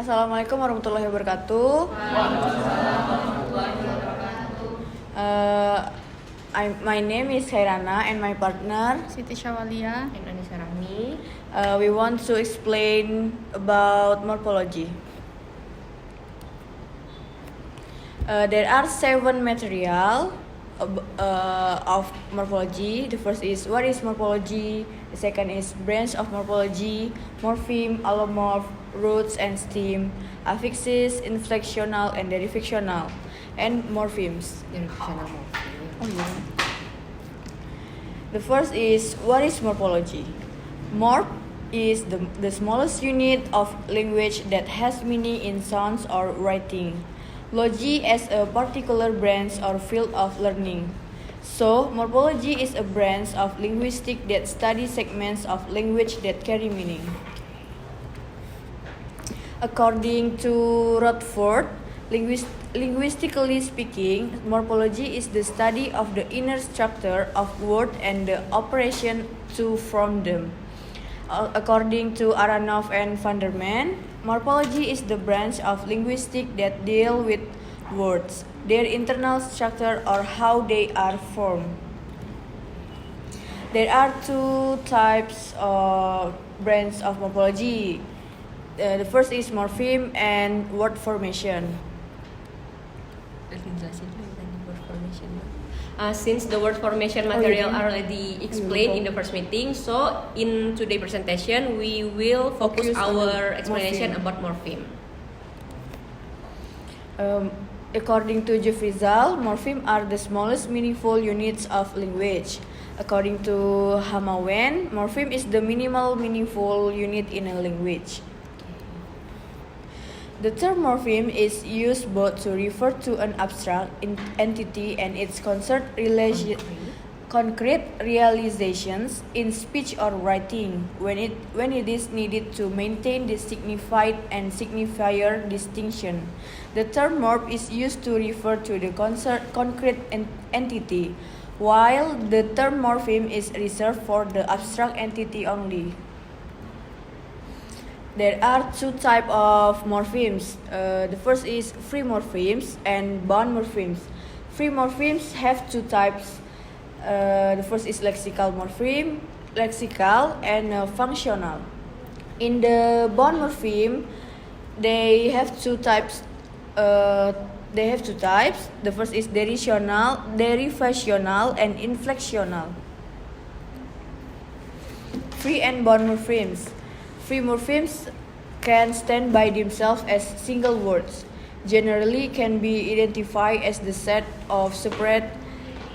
Assalamualaikum warahmatullahi wabarakatuh. My name is Khairana and my partner Siti Syawalia. And Anissa Rahmi. we want to explain about morphology. There are 7 material of morphology. The first is what is morphology. The second is branch of morphology, morpheme, allomorph, roots and stem, affixes, inflectional and derivational, and morphemes. Derivational morpheme. Oh yeah. The first is what is morphology. Morph is the smallest unit of language that has meaning in sounds or writing. Logy as a particular branch or field of learning. So, morphology is a branch of linguistics that studies segments of language that carry meaning. According to Rutherford, linguistically speaking, morphology is the study of the inner structure of words and the operation to form them. According to Aronoff and van der Maan, morphology is the branch of linguistics that deal with words, their internal structure or how they are formed. There are 2 types of branch of morphology. The first is morpheme and word formation. Jelasin dulu tadi word formation. Since the word formation material are already explained in the first meeting, so in today's presentation we will focus our explanation about morpheme. According to Jeffrey Zal, morphemes are the smallest meaningful units of language. According to Hamawen, morpheme is the minimal meaningful unit in a language. The term morpheme is used both to refer to an abstract entity and its concrete realizations in speech or writing when it is needed to maintain the signified and signifier distinction. The term morph is used to refer to the concrete entity, while the term morpheme is reserved for the abstract entity only. There are 2 types of morphemes. The first is free morphemes and bound morphemes. Free morphemes have 2 types. The first is lexical morpheme, lexical and functional. In the bound morpheme, they have 2 types. The first is derivational, and inflectional. Free and bound morphemes. Free morphemes can stand by themselves as single words. Generally can be identified as the set of separate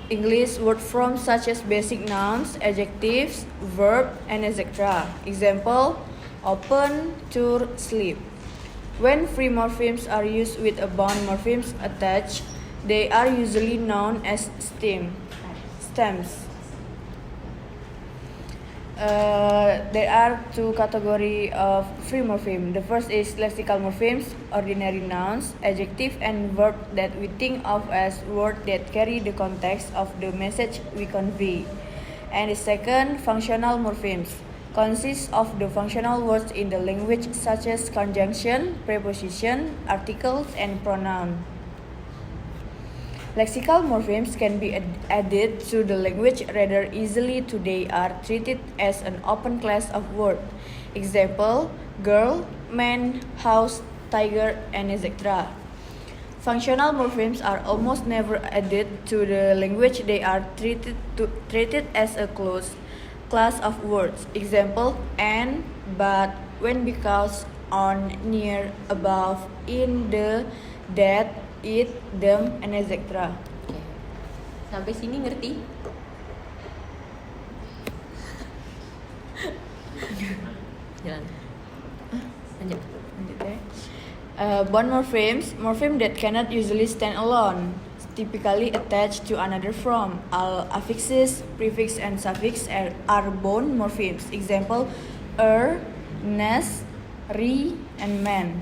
English word forms such as basic nouns, adjectives, verb, and etc. Example, open, tour, sleep. When free morphemes are used with a bound morphemes attached, they are usually known as stems. There are 2 categories of free morpheme. The first is lexical morphemes, ordinary nouns, adjective and verb that we think of as words that carry the context of the message we convey. And the second, functional morphemes, consists of the functional words in the language such as conjunction, preposition, articles, and pronoun. Lexical morphemes can be added to the language rather easily to they are treated as an open class of words. Example, girl, man, house, tiger, and etc. Functional morphemes are almost never added to the language. They are treated as a closed class of words. Example, and, but, when, because, on, near, above, in, the, that, it, them, and etc. Okay. Sampai sini ngerti? Jalan. Lanjut. Bound morpheme that cannot usually stand alone, typically attached to another form. All affixes, prefix, and suffix are bound morphemes. Example, nest, and man.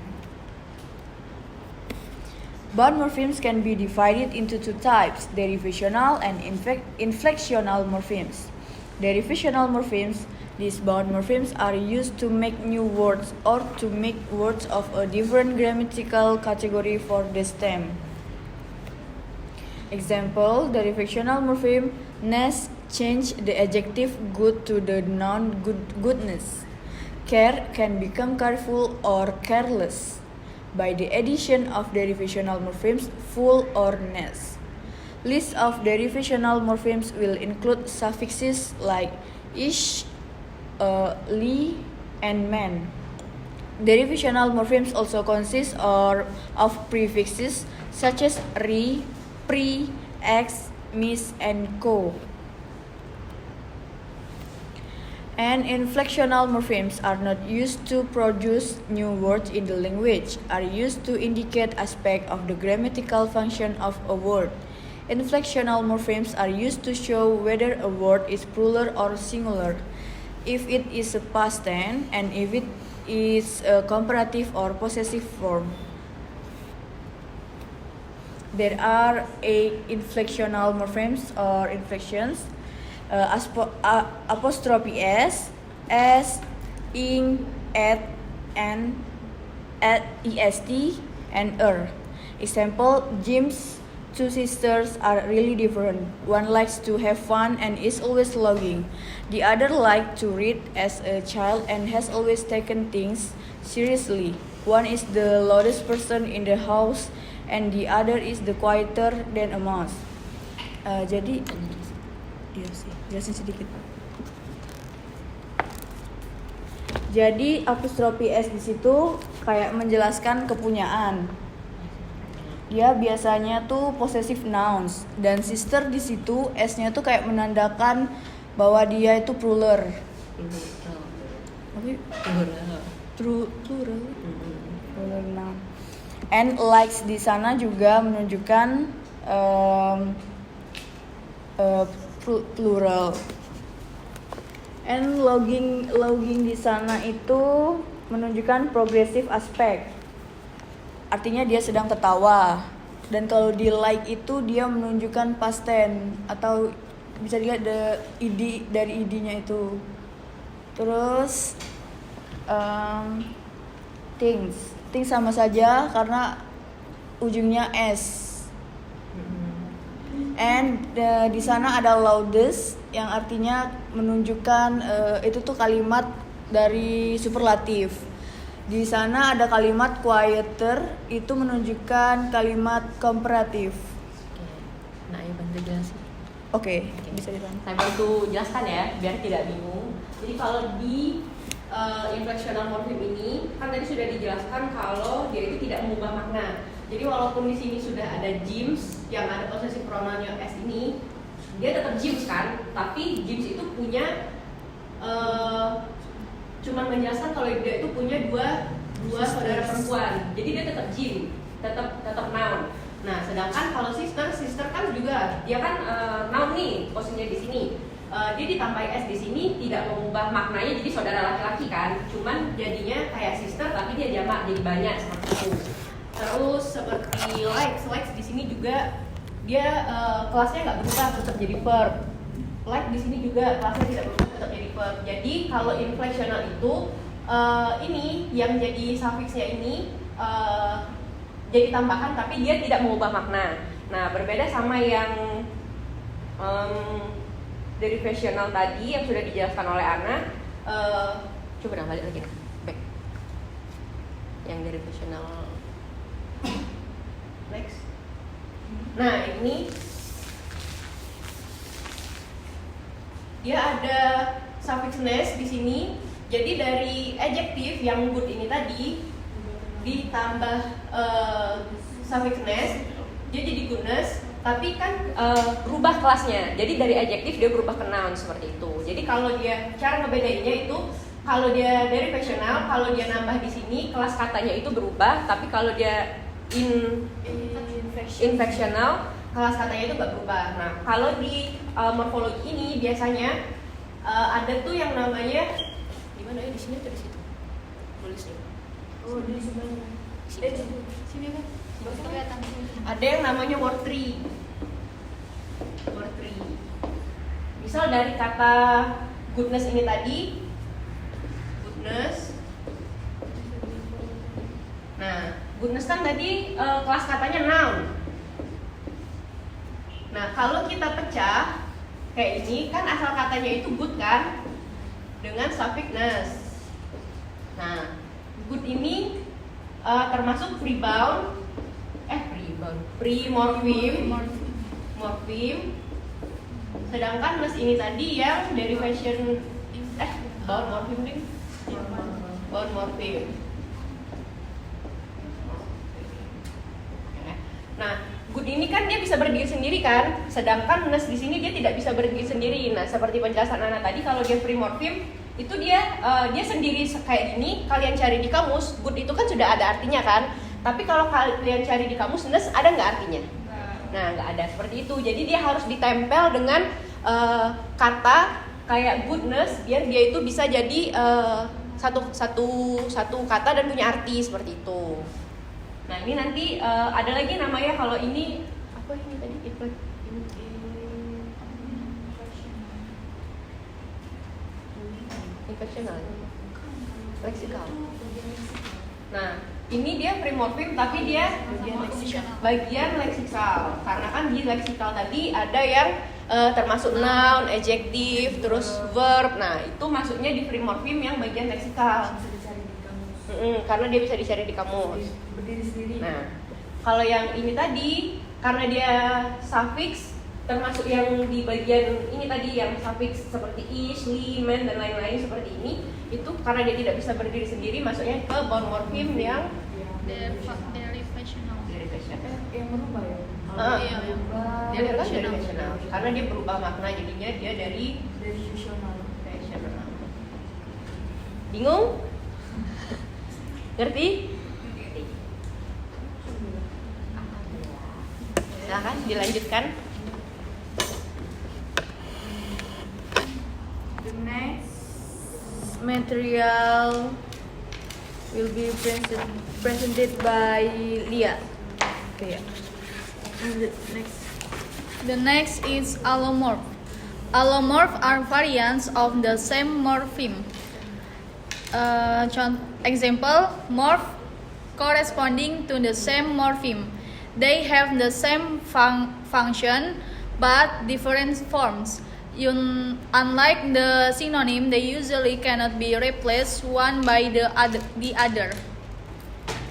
Bound morphemes can be divided into 2 types, derivational and inflectional morphemes. Derivational morphemes These bound morphemes are used to make new words or to make words of a different grammatical category for the stem. Example, the derivational morpheme ness change the adjective good to the noun goodness. Care can become careful or careless by the addition of derivational morphemes full or ness. List of derivational morphemes will include suffixes like ish, li, and man. Derivational morphemes also consist of prefixes such as ri, pri, ex, mis, and ko. And inflectional morphemes are not used to produce new words in the language, are used to indicate aspect of the grammatical function of a word. Inflectional morphemes are used to show whether a word is plural or singular, if it is a past tense, and if it is a comparative or possessive form. There are 8 inflectional morphemes or inflections. Apostrophe s, ing, at, and, est, and Example, Jim's 2 sisters are really different. One likes to have fun and is always logging. The other likes to read as a child and has always taken things seriously. One is the loudest person in the house and the other is the quieter than a mouse. Jadi, iya sih, jelasin sedikit. Jadi apostrofi s di situ kayak menjelaskan kepunyaan. Dia biasanya tuh possessive nouns dan sister di situ s-nya tuh kayak menandakan bahwa dia itu plural. Plural noun. And likes di sana juga menunjukkan plural. And logging di sana itu menunjukkan progressive aspect. Artinya dia sedang tertawa. Dan kalau di like itu dia menunjukkan past tense atau bisa dilihat dari id-nya itu. Terus things sama saja karena ujungnya s. And di sana ada loudest yang artinya menunjukkan itu tuh kalimat dari superlatif. Di sana ada kalimat quieter, itu menunjukkan kalimat komparatif. Nah, ayo bantu jelasin. Oke. Bisa dibantu. Saya bantu jelaskan ya, biar tidak bingung. Jadi kalau di inflectional morpheme ini, kan tadi sudah dijelaskan kalau dia itu tidak mengubah makna. Jadi walaupun di sini sudah ada James yang ada possessive pronounnya s ini, dia tetap James kan, tapi James itu punya cuman menjelaskan kalau dia itu punya dua saudara perempuan, jadi dia tetap Jim, tetap noun. Nah, sedangkan kalau sister kan juga dia kan noun nih, posisinya di sini. Dia ditambah s di sini tidak mengubah maknanya, jadi saudara laki-laki kan, cuman jadinya kayak sister tapi dia jamak jadi banyak seperti itu. Terus seperti likes di sini juga dia kelasnya nggak berubah, tetap jadi verb. Like di sini juga kelasnya tidak berubah, tetap jadi verb. Jadi kalau inflectional itu ini yang jadi suffixnya ini jadi tambahan tapi dia tidak mengubah makna. Nah, berbeda sama yang derivational tadi yang sudah dijelaskan oleh Ana. Coba dong balik lagi, back. Yang derivational next. Nah, ini dia ada suffix ness di sini. Jadi dari adjektif yang good ini tadi ditambah suffix ness, dia jadi goodness. Tapi kan berubah kelasnya. Jadi dari adjektif dia berubah ke noun seperti itu. Jadi kalau dia cara ngebedainnya itu kalau dia derivational, kalau dia nambah di sini kelas katanya itu berubah. Tapi kalau dia inflectional kelas katanya itu nggak berubah. Nah, kalau di morfologi ini biasanya ada tuh yang namanya di mana ya, di sini atau di situ tulisnya? Oh, di sebelah. Sini kan? Ada yang namanya word tree. Misal dari kata goodness ini tadi goodness. Nah, goodness kan tadi kelas katanya noun. Nah, kalau kita pecah kayak ini kan asal katanya itu good kan, dengan suffix ness. Nah, good ini termasuk pre-morpheme, sedangkan ness ini tadi yang derivation bound morpheme. Nah, good ini kan dia bisa berdiri sendiri kan, sedangkan ness di sini dia tidak bisa berdiri sendiri. Nah, seperti penjelasan Ana tadi, kalau dia pre-morpheme itu dia sendiri kayak gini. Kalian cari di kamus, good itu kan sudah ada artinya kan. Tapi kalau kalian cari di kamus, ness ada nggak artinya? Nah, nggak ada seperti itu. Jadi dia harus ditempel dengan kata kayak goodness, biar dia itu bisa jadi satu kata dan punya arti seperti itu. Nah, ini nanti ada lagi namanya, kalau ini apa ini tadi? Inflectional, leksikal. Nah, ini dia pre-morpheme tapi dia bagian leksikal. Karena kan di leksikal tadi ada yang termasuk noun, adjective, terus verb. Nah, itu masuknya di pre-morpheme yang bagian leksikal. Karena dia bisa dicari di kamus. Nah, kalau yang ini tadi karena dia suffix, termasuk yang di bagian ini tadi yang suffix seperti is, li, man dan lain-lain seperti ini, itu karena dia tidak bisa berdiri sendiri, masuknya ke bound morpheme yang derivational. Yang berubah ya? Derivational. Karena dia berubah makna, jadinya dia dari Derivational. Bingung? Ngerti? Silahkan dilanjutkan. The next material will be presented by Lia. Okay, yeah. The next is allomorph. Allomorph are variants of the same morpheme. Example, morph corresponding to the same morpheme. They have the same function but different forms. Unlike the synonym, they usually cannot be replaced one by the other.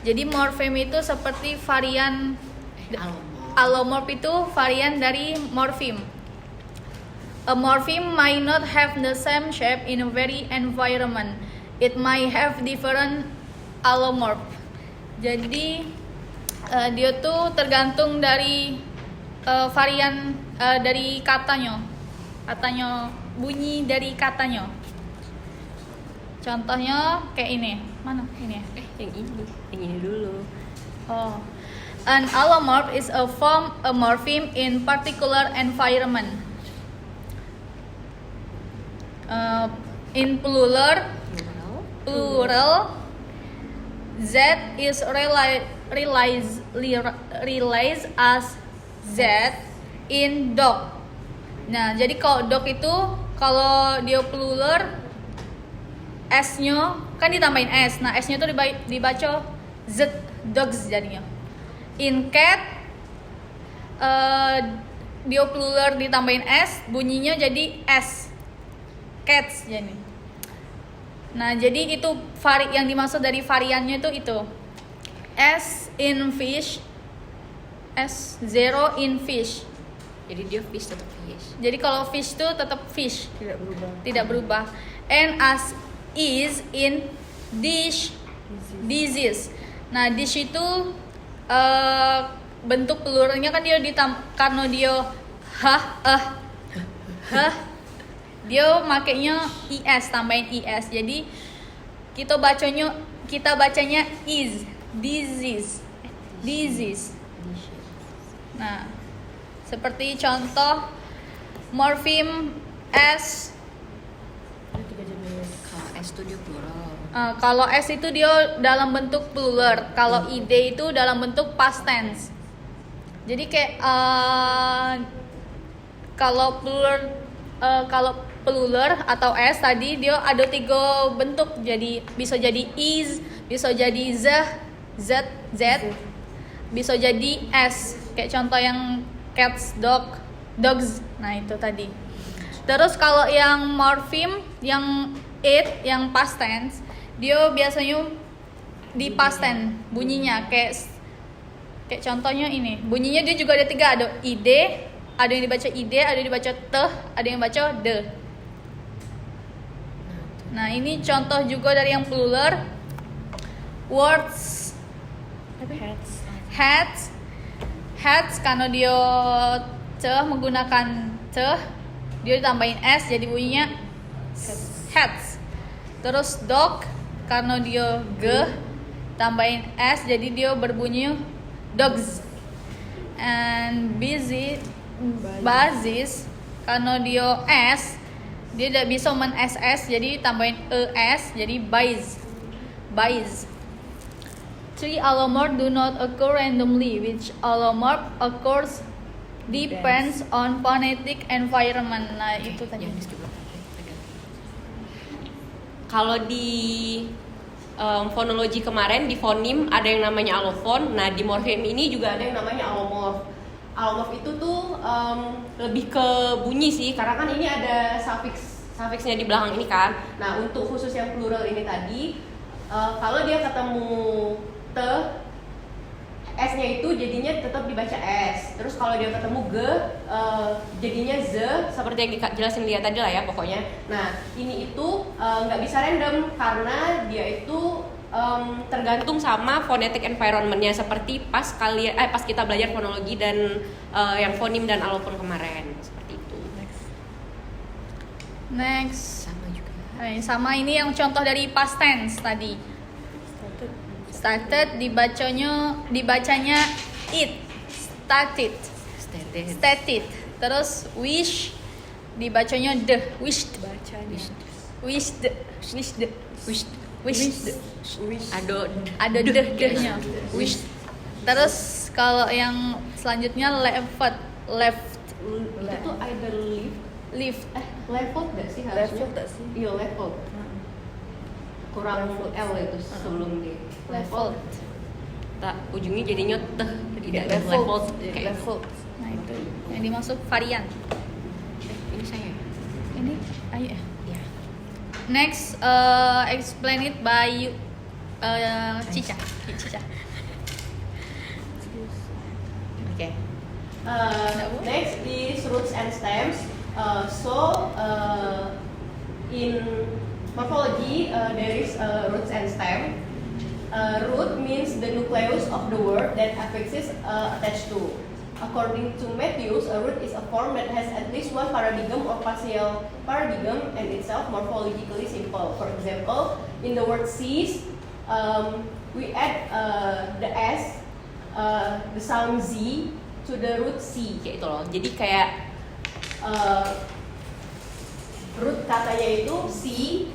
Jadi morpheme itu seperti varian. Allomorph itu varian dari morpheme. A morpheme might not have the same shape in a very environment. It might have different allomorph. Jadi dia tuh tergantung dari varian dari katanya, bunyi dari katanya. Contohnya kayak ini, mana ini? Yang ini dulu. Oh, an allomorph is a morpheme in particular environment. In plural, Z is realized as Z in dog. Nah, jadi kalau dog itu kalau dia plural, S-nya kan ditambahin S. Nah, S-nya tuh dibaca Z, dogs jadinya. In cat, dia plural ditambahin S, bunyinya jadi S, cats jadi. Nah, jadi itu yang dimaksud dari variannya itu. S in fish, S0 in fish. Jadi dia fish tetap fish. Jadi kalau fish itu tetap fish, tidak berubah. And as is in dish, disease. Nah, dish itu bentuk pluralnya kan dia karena dia dia makainya is, tambahin is. Jadi kita bacanya is, disease. Nah, seperti contoh morpheme S. S itu dia plural. Kalau S itu dia dalam bentuk plural, kalau id itu dalam bentuk past tense. Jadi kayak kalau plural, kalau plural atau s tadi dia ada 3 bentuk, jadi bisa jadi is, bisa jadi z, bisa jadi s. Kayak contoh yang cats, dogs. Nah, itu tadi. Terus kalau yang morfem, yang it, yang past tense, dia biasanya di past tense bunyinya kayak contohnya ini. Bunyinya dia juga ada 3, ada ide, ada yang dibaca ide, ada yang dibaca teh, ada yang baca de. Nah, ini contoh juga dari yang plural. Words hats karena dia menggunakan dia ditambahin s jadi bunyinya hats. Terus dog karena dia tambahin s jadi dia berbunyi dogs. And basis karena dia s dia tidak bisa men-ss jadi tambahin es jadi buys. 3 allomorph do not occur randomly, which allomorph occurs depends on phonetic environment. Nah, itu tadi. Kalau di fonologi kemarin di fonim ada yang namanya allofon. Nah, di morfem ini juga ada yang namanya allomorph. Allomorph itu tuh lebih ke bunyi sih, karena kan ini ada suffixnya di belakang ini kan. Nah, untuk khusus yang plural ini tadi, kalau dia ketemu te, s-nya itu jadinya tetap dibaca s. Terus kalau dia ketemu jadinya z, seperti yang dijelasin lihat tadi lah ya pokoknya. Nah, ini itu nggak bisa random karena dia itu tergantung sama phonetic environment-nya, seperti pas kita belajar fonologi dan yang fonim dan allofon kemarin, seperti itu. Next. Sama ini yang contoh dari past tense tadi. Started dibacanya it, started. Terus wish dibacanya wished. Ada dehnya. Wished. Terus kalau yang selanjutnya left. Itu either Lift. level nggak sih harusnya? Iya, level. Kurang L itu sebelum di level. Tak ujungnya jadinya teh, tidak level kayak level. Nah, itu yang dimaksud varian. Ini saya. Ini ayo ya. Ya. Next, explain it by Cica. Okay. Next is roots and stems. In morphology, there is roots and stem. Root means the nucleus of the word that affixes attached to. According to Matthews, a root is a form that has at least one paradigm or partial paradigm and itself morphologically simple. For example, in the word seas, we add the s, the sound z to the root c, kayak itu loh. Jadi kayak root katanya itu si,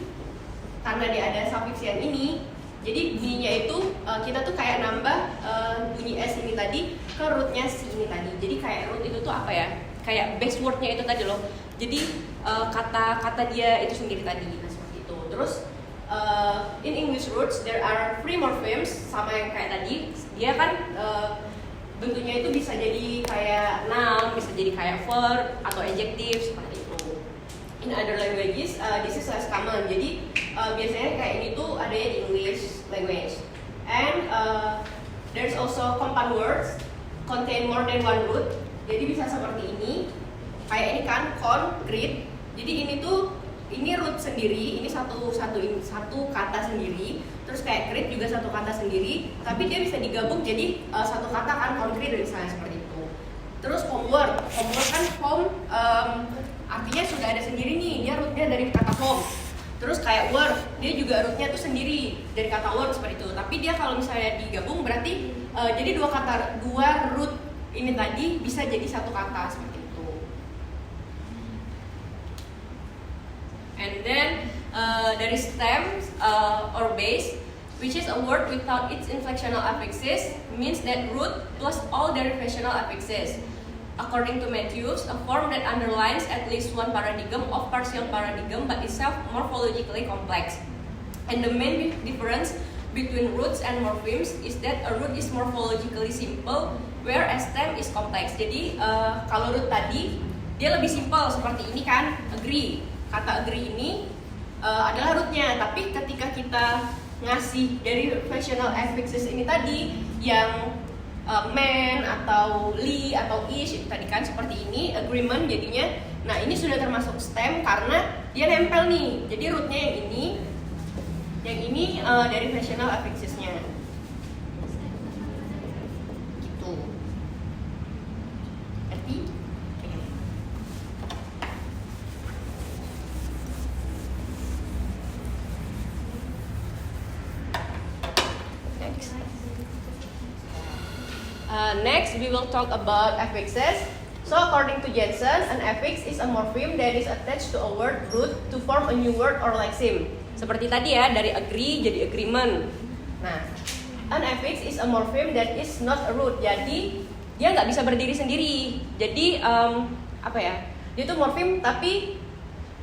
karena dia ada suffix yang ini, jadi bunyinya itu kita tuh kayak nambah bunyi s ini tadi ke rootnya si ini tadi. Jadi kayak root itu tuh apa ya? Kayak base wordnya itu tadi loh. Jadi kata-kata dia itu sendiri tadi. Nah, seperti itu. Terus in English roots there are free morphemes, sama yang kayak tadi. Dia kan bentuknya itu bisa jadi kayak noun, bisa jadi kayak verb atau adjective seperti itu. In other languages, this is less common. Jadi biasanya kayak ini tuh adanya di English language. And there's also compound words contain more than one root. Jadi bisa seperti ini. Kayak ini kan concrete. Jadi ini root sendiri, ini satu kata sendiri. Terus kayak crete juga satu kata sendiri, tapi dia bisa digabung jadi satu kata kan, concrete misalnya seperti itu. Terus homework kan home artinya sudah ada sendiri nih, dia rootnya dari kata home. Terus kayak work, dia juga rootnya tuh sendiri dari kata work seperti itu. Tapi dia kalau misalnya digabung berarti jadi dua root ini tadi bisa jadi satu kata seperti itu. And then dari stems or base, which is a word without its inflectional affixes, means that root plus all derivational affixes. According to Matthews, a form that underlines at least one paradigm of partial paradigm but itself morphologically complex. And the main difference between roots and morphemes is that a root is morphologically simple, whereas stem is complex. Jadi kalau root tadi dia lebih simple seperti ini kan, agree. Kata agree ini adalah rootnya, tapi ketika kita ngasih derivational affixes ini tadi yang man atau li atau ish itu tadi kan seperti ini agreement jadinya. Nah ini sudah termasuk stem karena dia nempel nih. Jadi rootnya yang ini derivational affixesnya. Gitu. Ngerti? Next, we will talk about affixes. So, according to Jensen, an affix is a morpheme that is attached to a word root to form a new word or lexeme. Seperti tadi ya, dari agree jadi agreement. Nah, an affix is a morpheme that is not a root. Jadi, dia nggak bisa berdiri sendiri. Jadi, apa ya? Dia tuh morpheme tapi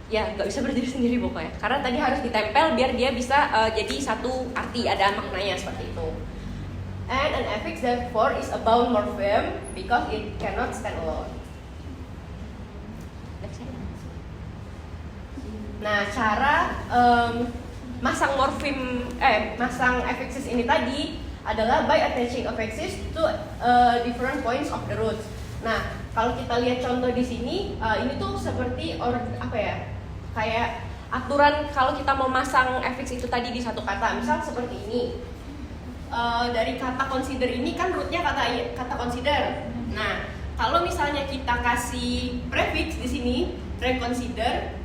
ya nggak bisa berdiri sendiri pokoknya. Karena tadi harus ditempel biar dia bisa jadi satu arti, ada maknanya seperti itu. And an affix therefore is a bound morpheme because it cannot stand alone. Nah, cara masang masang affixes ini tadi adalah by attaching affixes to different points of the root. Nah, kalau kita lihat contoh di sini, ini tuh seperti kayak aturan kalau kita mau masang affix itu tadi di satu kata. Misal seperti ini. Dari kata consider ini kan rootnya kata consider. Nah, kalau misalnya kita kasih prefix di sini reconsider,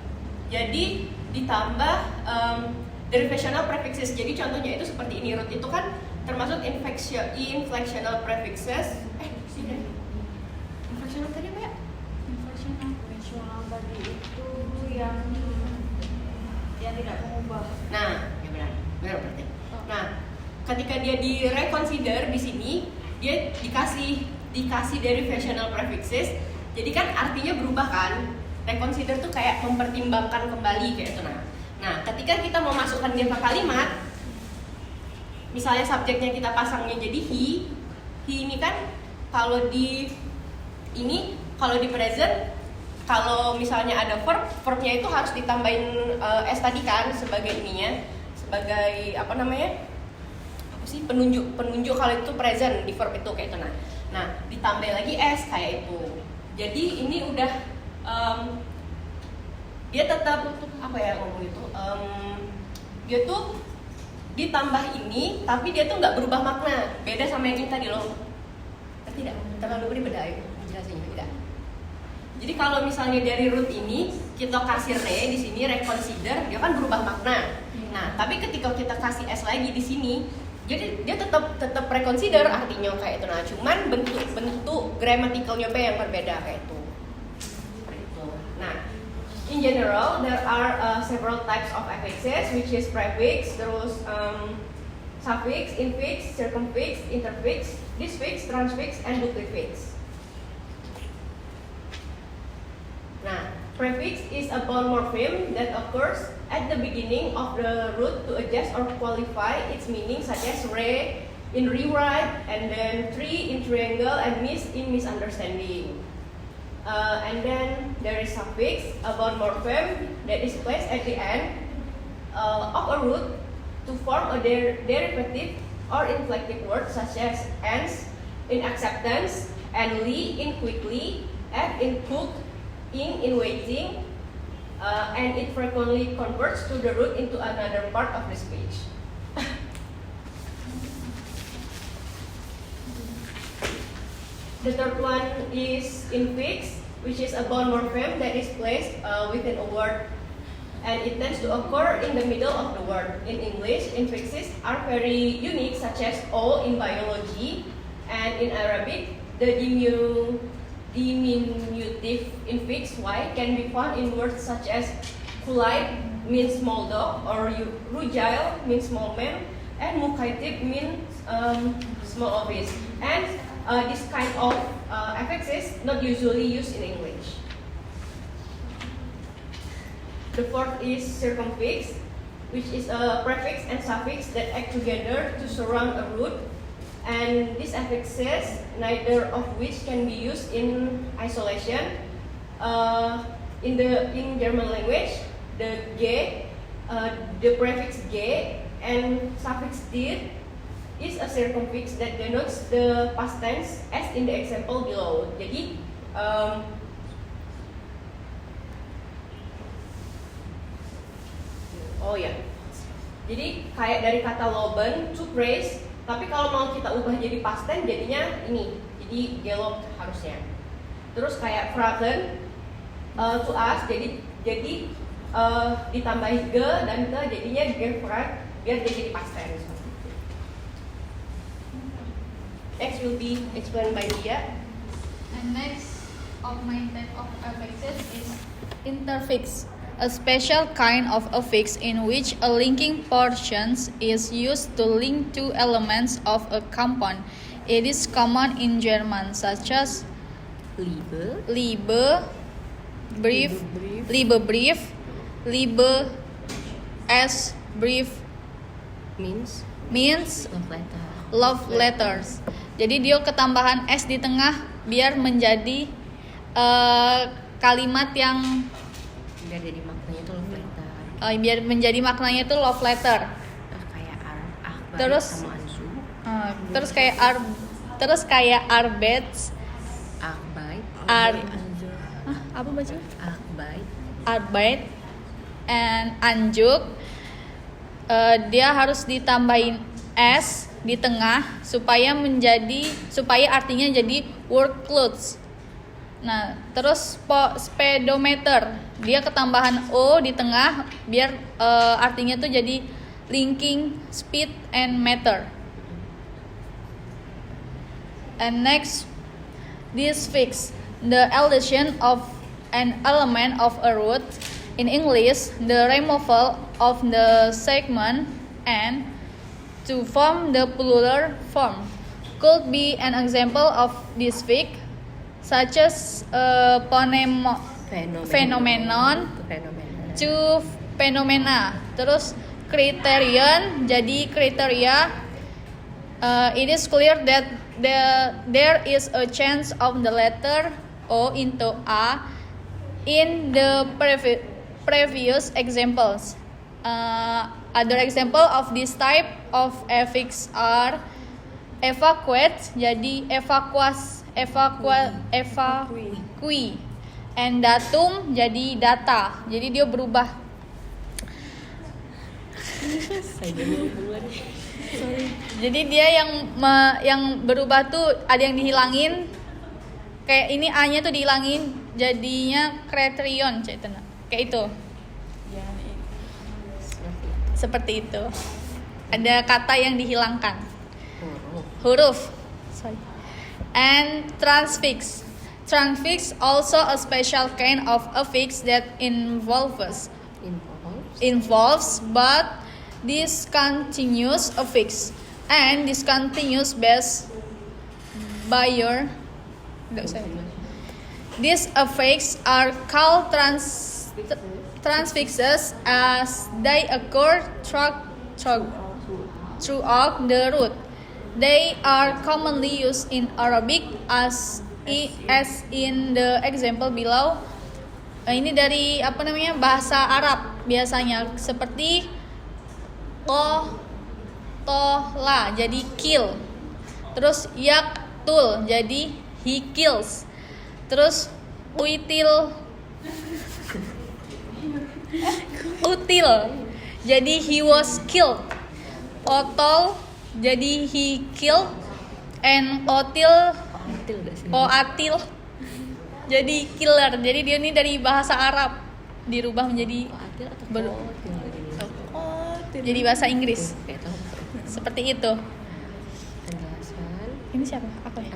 jadi ditambah derivational prefixes. Jadi contohnya itu seperti ini. Root itu kan termasuk inflectional prefixes. Inflectional tadi apa ya? Inflectional tadi itu yang tidak mengubah. Nah, ya benar berarti. Nah, ketika dia di reconsider di sini, dia dikasih derivational prefixes. Jadi kan artinya berubah kan? Reconsider tuh kayak mempertimbangkan kembali kayak itu. Nah, ketika kita mau masukkan dia ke kalimat, misalnya subjeknya kita pasangnya jadi he ini kan kalau di present, kalau misalnya ada verbnya itu harus ditambahin s tadi kan sebagai ininya, sebagai penunjuk kalau itu present di verb itu kayak itu. Nah ditambah lagi s kayak itu. Jadi ini udah dia tetap dia tuh ditambah ini tapi dia tuh nggak berubah makna. Beda sama yang ini tadi loh. Tidak terlalu ribet ya jelasinnya tidak. Jadi kalau misalnya dari root ini kita kasih di sini reconsider, dia kan berubah makna. Nah tapi ketika kita kasih s lagi di sini, jadi dia tetap reconsider artinya kayak itu. Nah, cuman bentuk gramaticalnya yang berbeda kayak itu. Nah, in general there are several types of affixes, which is prefix, terus suffix, infix, circumfix, interfix, disfix, transfix, and duplifix. Nah, prefix is a bound morpheme that occurs at the beginning of the root to adjust or qualify its meaning, such as re in rewrite, and then tree in triangle, and miss in misunderstanding. And then there is suffix, a bound morpheme that is placed at the end of a root to form a derivative or inflective word, such as ends in acceptance, and li in quickly, f in cook, in waiting, and it frequently converts to the root into another part of the speech. The third one is infix, which is a bound morpheme that is placed within a word, and it tends to occur in the middle of the word. In English, infixes are very unique, such as O in biology, and in Arabic, the diminutive infix y can be found in words such as kulait means small dog, or rujile means small man, and mukaitib means small office. And this kind of affixes not usually used in English. The fourth is circumfix, which is a prefix and suffix that act together to surround a root. And these affixes, neither of which can be used in isolation. In German language, the G, the prefix G and suffix dir is a circumfix that denotes the past tense as in the example below. Jadi jadi kayak dari kata loben to praise, tapi kalau mau kita ubah jadi past tense jadinya ini, jadi gelobt harusnya. Terus kayak fragen to us, jadi ditambahi ge dan ke jadinya gefragt biar dia jadi past tense. Next will be explained by Dia. And next of my type of affixes is interfix, a special kind of affix in which a linking portion is used to link two elements of a compound. It is common in German, such as Liebe, brief, Liebe brief, Liebe as brief means love letters. Jadi dia ketambahan s di tengah biar menjadi kalimat yang Biar jadi maknanya itu love letter. Biar menjadi maknanya itu love letter. Kayak Arbeit Terus sama Anzu. terus kayak Arbeits, apa bacanya? Arbeit and Anjuk. Dia harus ditambahin s di tengah supaya artinya jadi work clothes. Nah, terus speedometer, dia ketambahan o di tengah biar artinya tuh jadi linking speed and meter. And next, disfix, the addition of an element of a root. In English, the removal of the segment and to form the plural form could be an example of disfix, such as phenomenon to phenomena. Terus criterion jadi kriteria. It is clear that there is a change of the letter O into A in the previous examples. Other example of this type of affix are evacuate jadi evacui and datum jadi data. Jadi dia berubah. Jadi dia yang berubah tuh ada yang dihilangin. Kayak ini A-nya tuh dihilangin jadinya criterion kayak itu. Seperti itu. Ada kata yang dihilangkan. Huruf. Sorry. And transfix. Transfix also a special kind of affix that involves but discontinuous affix and discontinuous base buyer. These affixes are called transfixes as they occur throughout the root. They are commonly used in Arabic as in the example below. Ini dari bahasa Arab biasanya seperti tola jadi kill. Terus yaktul jadi he kills. Terus util jadi he was killed. Otol jadi he killed. And otil jadi killer. Jadi dia ini dari bahasa Arab dirubah menjadi jadi bahasa Inggris. Seperti itu. Ini siapa? Apa ya?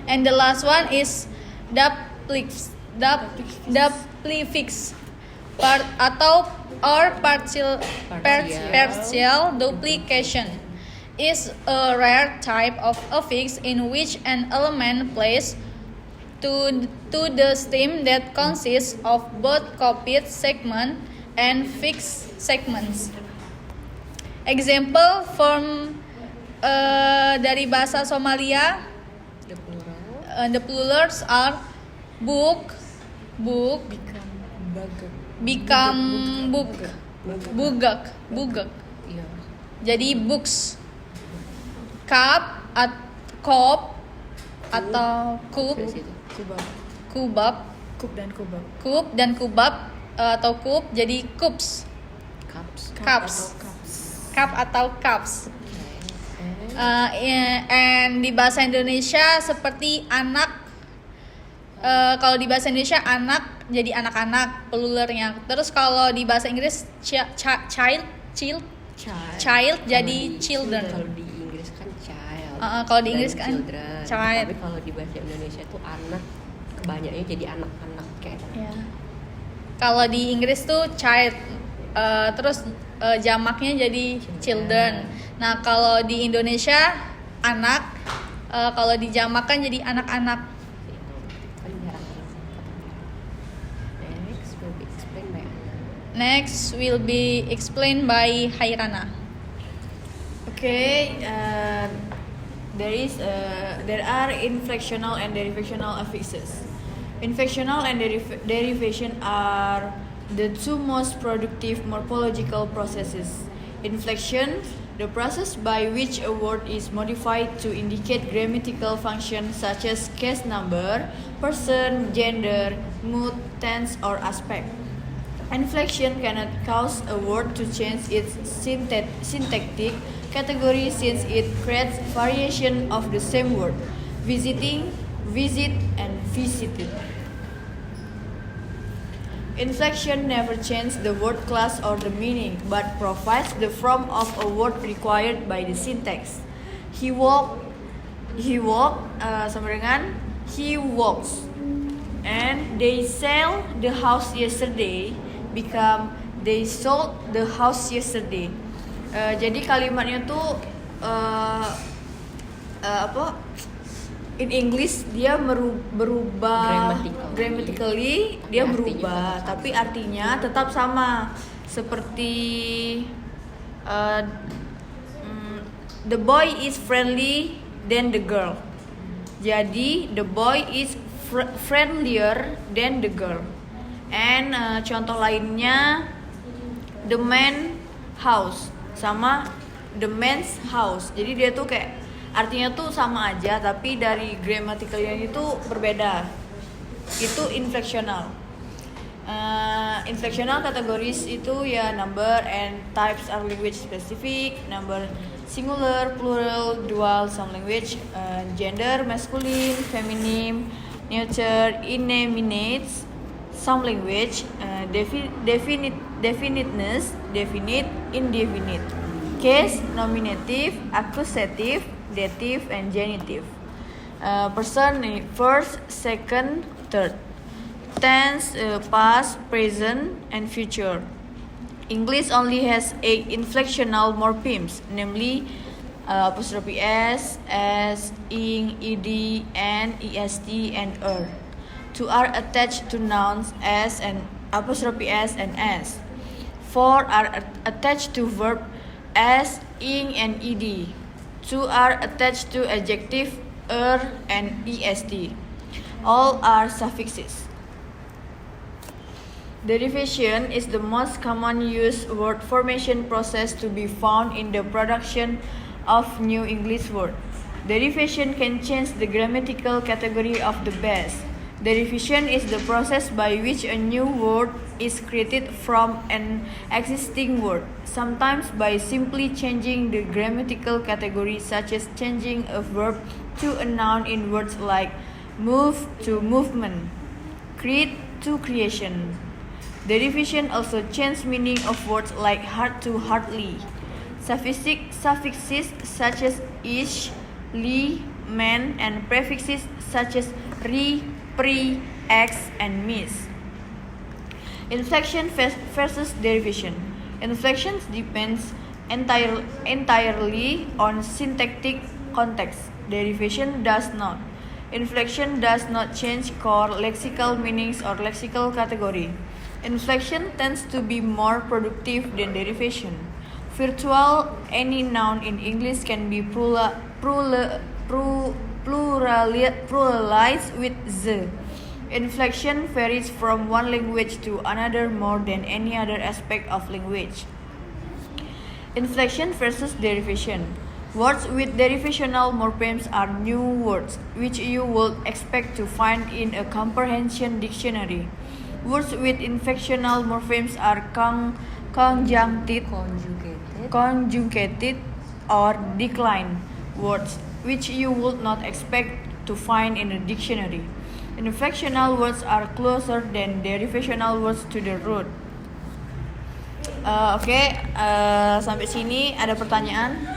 And the last one is duplifix partial duplication. is a rare type of affix in which an element plays to the stem that consists of both copied segment and fixed segments. Example from dari bahasa Somalia, the plurals are book, become book, bugak. Yeah. Jadi books, cup, kop atau kup, kubab, Kup dan kubab. kup dan kubab atau kup jadi cups, cups, cup atau cups. And di bahasa Indonesia seperti anak, kalau di bahasa Indonesia anak jadi anak-anak pluralnya. Terus kalau di bahasa Inggris child jadi children. Kalau di Inggris kan child. Kalau di Inggris dan kan children. child. Tapi kalau di bahasa Indonesia tuh anak kebanyakannya jadi anak-anak kayak. Ya. Kalau di Inggris tuh child, terus jamaknya jadi children. Nah kalau di Indonesia anak, kalau dijamakkan jadi anak-anak. Kan jarang. Next will be explained by Hairana. Okay, there are inflectional and derivational affixes. Inflectional and derivation are the two most productive morphological processes. Inflection, the process by which a word is modified to indicate grammatical functions such as case number, person, gender, mood, tense, or aspect. Inflection cannot cause a word to change its syntactic category since it creates variation of the same word: visiting, visit, and visited. Inflection never changes the word class or the meaning, but provides the form of a word required by the syntax. He walked, sama dengan he walks. And they sell the house yesterday become they sold the house yesterday. Jadi kalimatnya tuh in English dia berubah grammatically dia berubah, tapi artinya tetap sama seperti the boy is friendly than the girl. Jadi the boy is friendlier than the girl. And contoh lainnya the man house sama the man's house. Jadi dia tuh kayak artinya tuh sama aja, tapi dari gramaticalnya itu berbeda. Itu inflectional. Inflectional categories itu ya number and types are language specific, number singular, plural, dual, some language, gender, masculine, feminine, neuter, indefinite, some language, definiteness, definite, indefinite, case, nominative, accusative, dative, and genitive. Person, first, second, third. Tense, past, present, and future. English only has 8 inflectional morphemes, namely apostrophe s, ing, ed, and est, and Two are attached to nouns s and apostrophe s and s. 4 are attached to verb s, ing, and ed. 2 are attached to adjective and est. All are suffixes. Derivation is the most common used word formation process to be found in the production of new English words. Derivation can change the grammatical category of the base. Derivation is the process by which a new word is created from an existing word, sometimes by simply changing the grammatical category, such as changing a verb to a noun in words like move to movement, create to creation. Derivation also changes meaning of words like hard to hardly. Suffixes such as ish, li, man, and prefixes such as re, pre, ex, and mis. Inflection versus derivation. Inflection depends entirely on syntactic context. Derivation does not. Inflection does not change core lexical meanings or lexical category. Inflection tends to be more productive than derivation. Virtual any noun in English can be pluralized with the. Inflection varies from one language to another more than any other aspect of language. Inflection versus derivation. Words with derivational morphemes are new words, which you would expect to find in a comprehension dictionary. Words with inflectional morphemes are conjugated or declined words, which you would not expect to find in a dictionary. Inflectional words are closer than derivational words to the root. Oke, sampai sini ada pertanyaan?